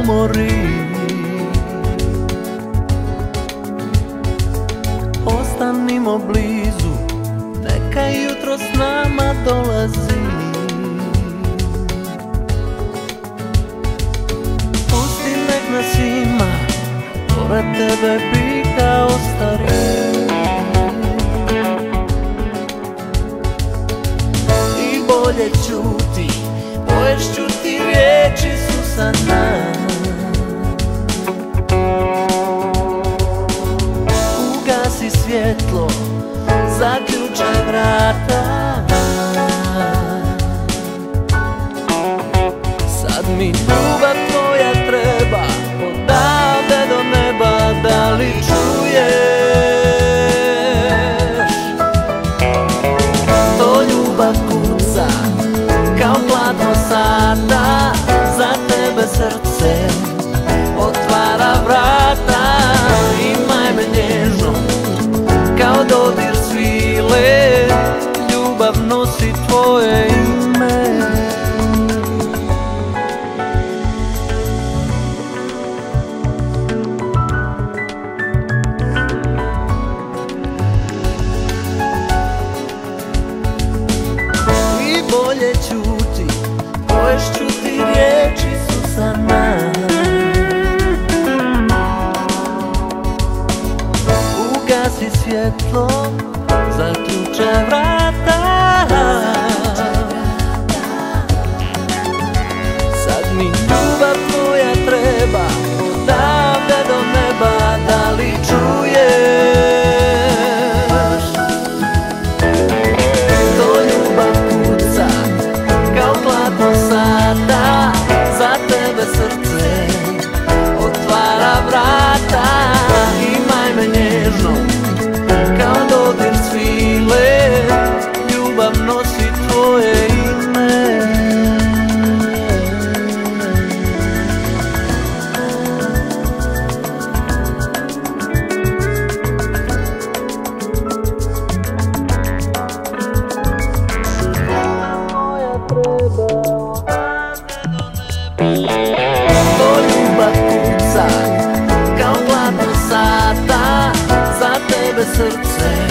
umori. Ostanimo blizu, neka jutro s nama dolazi. Pusti nek nas ima, pored tebe biha ostari. I bolje ćuti, poješću ti riječi su sa nas. Ugasi svjetlo, zaključaj vrata. Sad mi ljubav tvoja treba, odavde do neba, da li čuješ? To ljubav kuca, kao platno sata, za tebe srce otvara vrata. Imaj me nježno, kao dodir svile, ljubav nosi tvoje ime. I bolje ćuti, poješću ti riječi su sa nas. Ugasi svjetlo, zaključaj vrata. Sad mi ljubav tvoja treba, odavde do neba, da li čuješ? To ljubav kuca, kao platno sata, za tebe srce otvara vrata. Imaj me nježno, kao dodir svile, ljubav nosi tvoje ime. To ljubav kuca, kao platno sata, za tebe srce